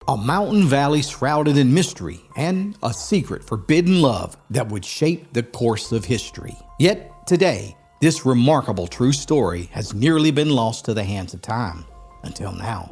a mountain valley shrouded in mystery and a secret forbidden love that would shape the course of history. Yet today, this remarkable true story has nearly been lost to the hands of time, until now.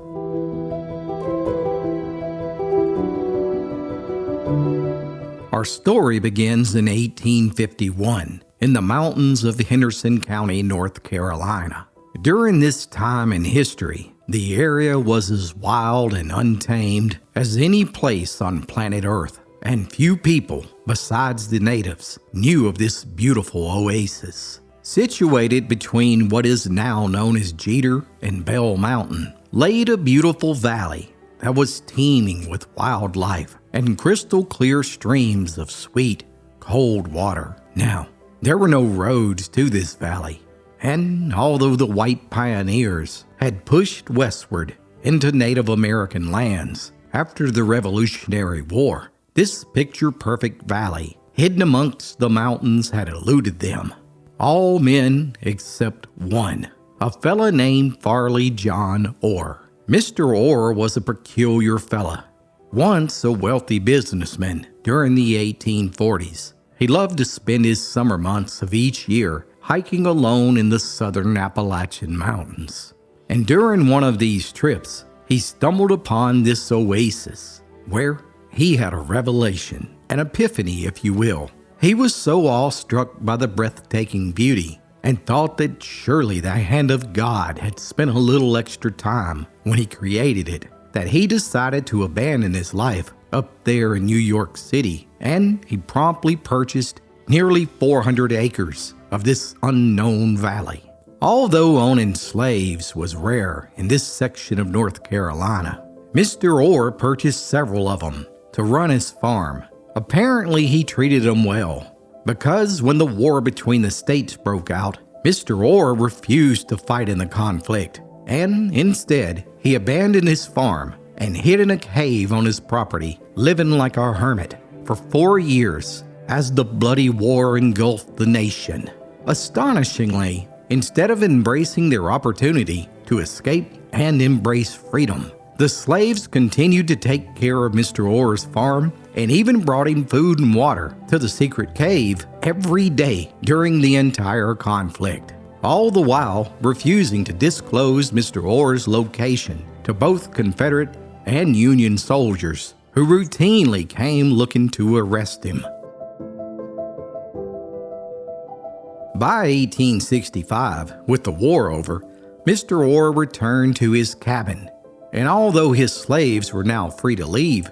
Our story begins in 1851 in the mountains of Henderson County, North Carolina. During this time in history, the area was as wild and untamed as any place on planet Earth, and few people, besides the natives, knew of this beautiful oasis. Situated between what is now known as Jeter and Bell Mountain, laid a beautiful valley that was teeming with wildlife and crystal clear streams of sweet, cold water. Now, there were no roads to this valley, and although the white pioneers had pushed westward into Native American lands after the Revolutionary War, this picture-perfect valley hidden amongst the mountains had eluded them. All men except one, a fella named Farley John Orr. Mr. Orr was a peculiar fella, once a wealthy businessman during the 1840s. He loved to spend his summer months of each year hiking alone in the southern Appalachian Mountains. And during one of these trips, he stumbled upon this oasis, where he had a revelation, an epiphany, if you will. He was so awestruck by the breathtaking beauty and thought that surely the hand of God had spent a little extra time when he created it, that he decided to abandon his life up there in New York City, and he promptly purchased nearly 400 acres of this unknown valley. Although owning slaves was rare in this section of North Carolina, Mr. Orr purchased several of them to run his farm. Apparently, he treated them well, because when the war between the states broke out, Mr. Orr refused to fight in the conflict, and instead, he abandoned his farm and hid in a cave on his property, living like a hermit for 4 years as the bloody war engulfed the nation. Astonishingly, instead of embracing their opportunity to escape and embrace freedom, the slaves continued to take care of Mr. Orr's farm and even brought him food and water to the secret cave every day during the entire conflict, all the while refusing to disclose Mr. Orr's location to both Confederate and Union soldiers who routinely came looking to arrest him. By 1865, with the war over, Mr. Orr returned to his cabin, and although his slaves were now free to leave,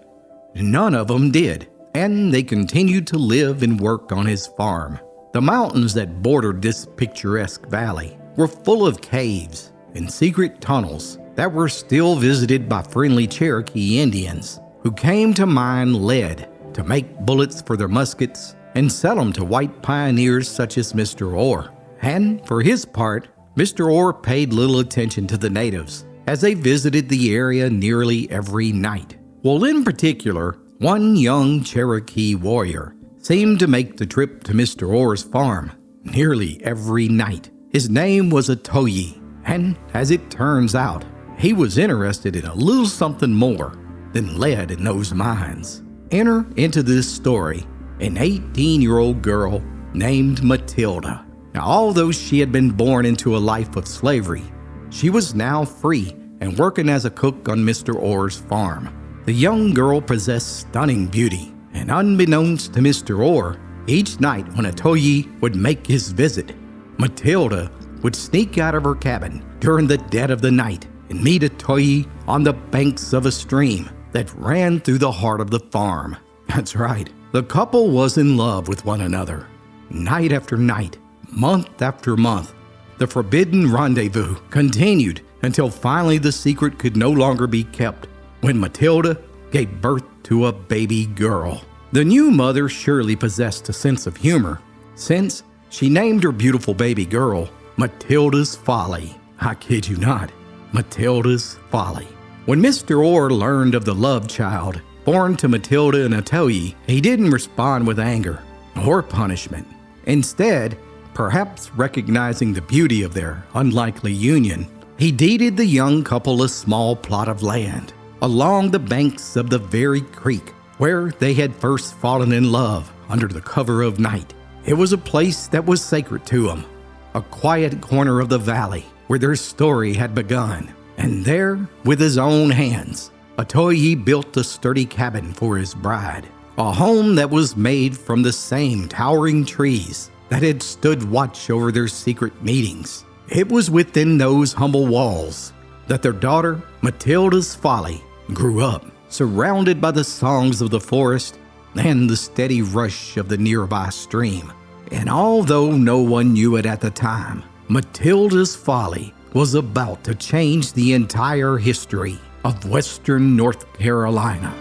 none of them did, and they continued to live and work on his farm. The mountains that bordered this picturesque valley were full of caves and secret tunnels that were still visited by friendly Cherokee Indians who came to mine lead to make bullets for their muskets and sell them to white pioneers such as Mr. Orr. And for his part, Mr. Orr paid little attention to the natives as they visited the area nearly every night. Well, in particular, one young Cherokee warrior seemed to make the trip to Mr. Orr's farm nearly every night. His name was Atoyi, and as it turns out, he was interested in a little something more than lead in those mines. Enter into this story an 18-year-old girl named Matilda. Now, although she had been born into a life of slavery, she was now free and working as a cook on Mr. Orr's farm. The young girl possessed stunning beauty, and unbeknownst to Mr. Orr, each night when Atoyi would make his visit, Matilda would sneak out of her cabin during the dead of the night and meet Atoyi on the banks of a stream that ran through the heart of the farm. That's right, the couple was in love with one another. Night after night, month after month, the forbidden rendezvous continued until finally the secret could no longer be kept when Matilda gave birth to a baby girl. The new mother surely possessed a sense of humor, since she named her beautiful baby girl Matildas Folly. I kid you not, Matildas Folly. When Mr. Orr learned of the love child born to Matilda and Atoyi, he didn't respond with anger or punishment. Instead, perhaps recognizing the beauty of their unlikely union, he deeded the young couple a small plot of land along the banks of the very creek where they had first fallen in love under the cover of night. It was a place that was sacred to them, a quiet corner of the valley where their story had begun. And there, with his own hands, Atoyi built a sturdy cabin for his bride, a home that was made from the same towering trees that had stood watch over their secret meetings. It was within those humble walls that their daughter, Matildas Folly, grew up, surrounded by the songs of the forest and the steady rush of the nearby stream. And although no one knew it at the time, Matildas Folly was about to change the entire history of Western North Carolina.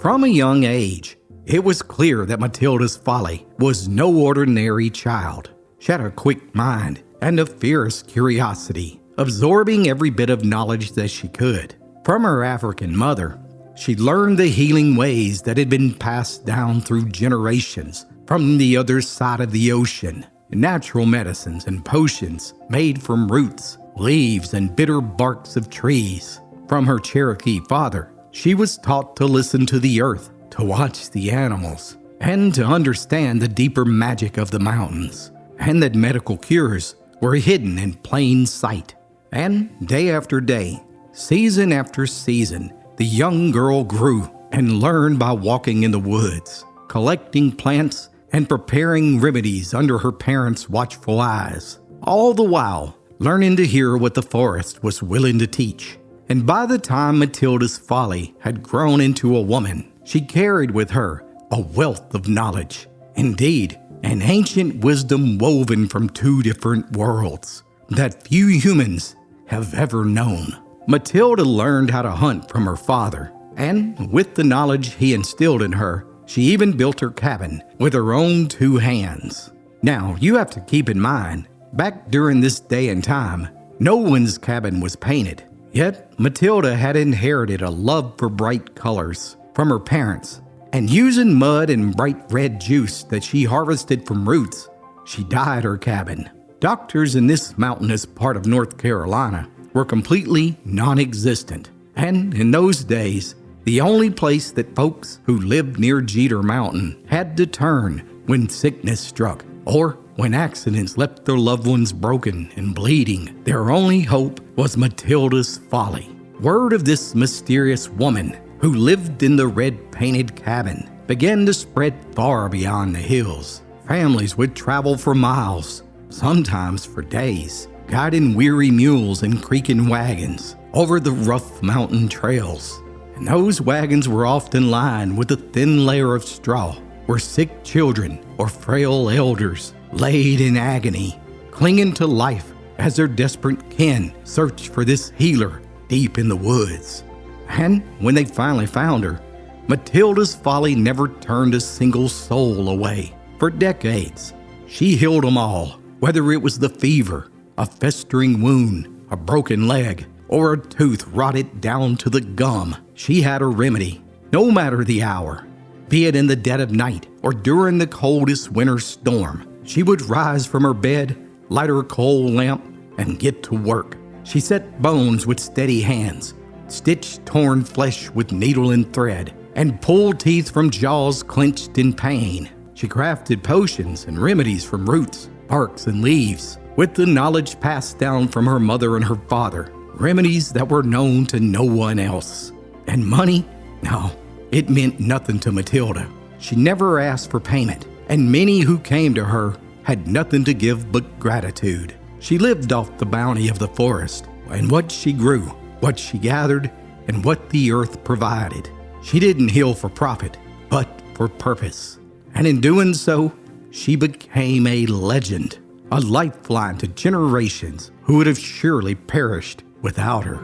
From a young age, it was clear that Matildas Folly was no ordinary child. She had a quick mind and a fierce curiosity, absorbing every bit of knowledge that she could. From her African mother, she learned the healing ways that had been passed down through generations from the other side of the ocean, natural medicines and potions made from roots, leaves, and bitter barks of trees. From her Cherokee father, she was taught to listen to the earth, to watch the animals, and to understand the deeper magic of the mountains, and that medical cures were hidden in plain sight. And day after day, season after season, the young girl grew and learned by walking in the woods, collecting plants and preparing remedies under her parents' watchful eyes, all the while learning to hear what the forest was willing to teach. And by the time Matildas Folly had grown into a woman, she carried with her a wealth of knowledge. Indeed, an ancient wisdom woven from two different worlds that few humans have ever known. Matilda learned how to hunt from her father, and with the knowledge he instilled in her, she even built her cabin with her own two hands. Now, you have to keep in mind, back during this day and time, no one's cabin was painted. Yet, Matilda had inherited a love for bright colors from her parents, and using mud and bright red juice that she harvested from roots, she dyed her cabin. Doctors in this mountainous part of North Carolina were completely non-existent, and in those days, the only place that folks who lived near Jeter Mountain had to turn when sickness struck or when accidents left their loved ones broken and bleeding, their only hope was Matildas Folly. Word of this mysterious woman who lived in the red-painted cabin began to spread far beyond the hills. Families would travel for miles, sometimes for days, guiding weary mules and creaking wagons over the rough mountain trails. And those wagons were often lined with a thin layer of straw where sick children or frail elders laid in agony, clinging to life as their desperate kin searched for this healer deep in the woods. And when they finally found her, Matildas Folly never turned a single soul away. For decades, she healed them all, whether it was the fever, a festering wound, a broken leg, or a tooth rotted down to the gum. She had a remedy, no matter the hour. Be it in the dead of night or during the coldest winter storm, she would rise from her bed, light her coal lamp, and get to work. She set bones with steady hands, stitched torn flesh with needle and thread, and pulled teeth from jaws clenched in pain. She crafted potions and remedies from roots, barks, and leaves, with the knowledge passed down from her mother and her father, remedies that were known to no one else. And money? No, it meant nothing to Matilda. She never asked for payment, and many who came to her had nothing to give but gratitude. She lived off the bounty of the forest, and what she grew, what she gathered, and what the earth provided. She didn't heal for profit, but for purpose. And in doing so, she became a legend, a lifeline to generations who would have surely perished without her.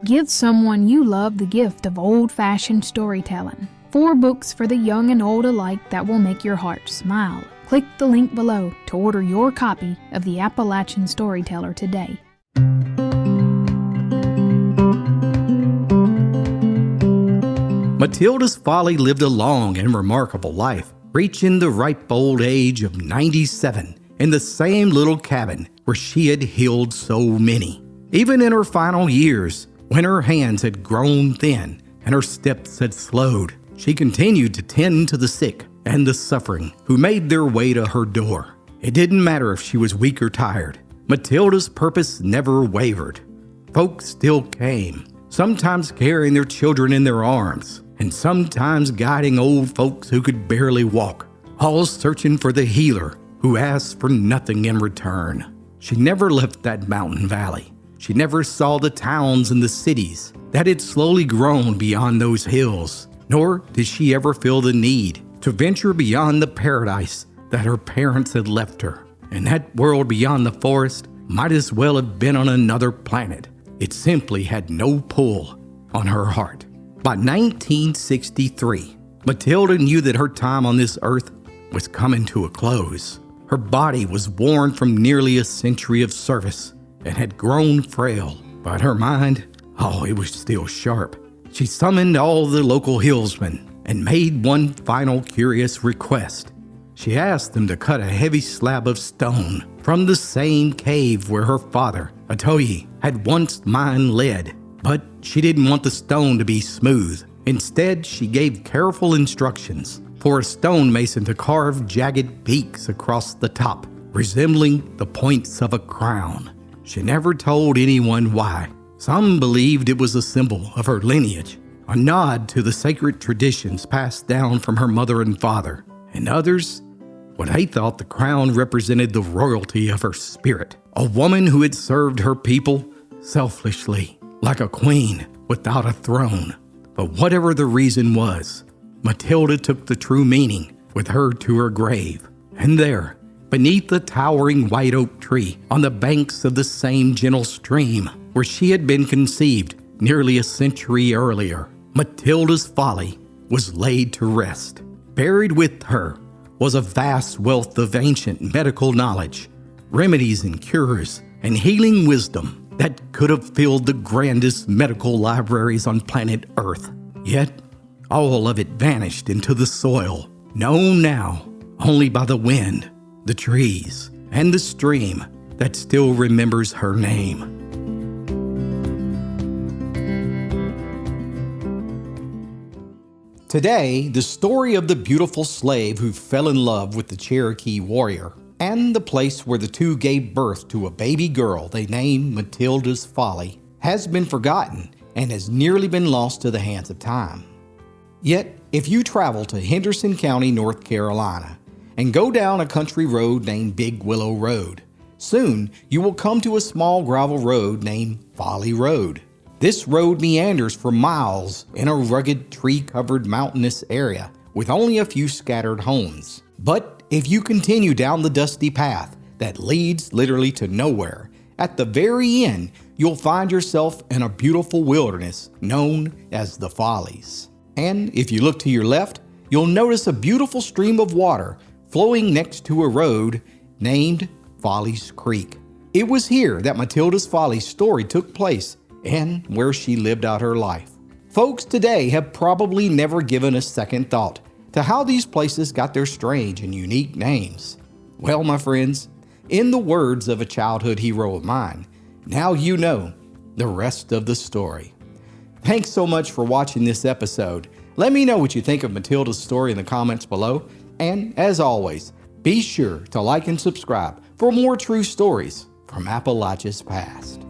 Give someone you love the gift of old-fashioned storytelling. 4 books for the young and old alike that will make your heart smile, Click the link below to order your copy of the Appalachian Storyteller today. Matildas Folly lived a long and remarkable life, reaching the ripe old age of 97 in the same little cabin where she had healed so many. Even in her final years, when her hands had grown thin and her steps had slowed, she continued to tend to the sick and the suffering who made their way to her door. It didn't matter if she was weak or tired. Matilda's purpose never wavered. Folks still came, sometimes carrying their children in their arms, and sometimes guiding old folks who could barely walk, all searching for the healer who asked for nothing in return. She never left that mountain valley. She never saw the towns and the cities that had slowly grown beyond those hills, nor did she ever feel the need to venture beyond the paradise that her parents had left her. And that world beyond the forest might as well have been on another planet. It simply had no pull on her heart. By 1963, Matilda knew that her time on this earth was coming to a close. Her body was worn from nearly a century of service and had grown frail, but her mind, it was still sharp. She summoned all the local hillsmen and made one final curious request. She asked them to cut a heavy slab of stone from the same cave where her father, Atoyi, had once mined lead. But she didn't want the stone to be smooth. Instead, she gave careful instructions for a stonemason to carve jagged peaks across the top, resembling the points of a crown. She never told anyone why. Some believed it was a symbol of her lineage, a nod to the sacred traditions passed down from her mother and father, and others, they thought the crown represented the royalty of her spirit, a woman who had served her people selflessly, like a queen without a throne. But whatever the reason was, Matilda took the true meaning with her to her grave. And there, beneath the towering white oak tree on the banks of the same gentle stream where she had been conceived nearly a century earlier, Matilda's Folly was laid to rest. Buried with her was a vast wealth of ancient medical knowledge, remedies and cures, and healing wisdom that could have filled the grandest medical libraries on planet Earth. Yet, all of it vanished into the soil, known now only by the wind, the trees, and the stream that still remembers her name. Today, the story of the beautiful slave who fell in love with the Cherokee warrior, and the place where the two gave birth to a baby girl they named Matildas Folly, has been forgotten and has nearly been lost to the hands of time. Yet, if you travel to Henderson County, North Carolina, and go down a country road named Big Willow Road, soon you will come to a small gravel road named Folly Road. This road meanders for miles in a rugged, tree-covered mountainous area with only a few scattered homes. But if you continue down the dusty path that leads literally to nowhere, at the very end, you'll find yourself in a beautiful wilderness known as the Follies. And if you look to your left, you'll notice a beautiful stream of water flowing next to a road named Follies Creek. It was here that Matildas Folly's story took place and where she lived out her life. Folks today have probably never given a second thought to how these places got their strange and unique names. Well, my friends, in the words of a childhood hero of mine, now you know the rest of the story. Thanks so much for watching this episode. Let me know what you think of Matilda's story in the comments below. And as always, be sure to like and subscribe for more true stories from Appalachia's past.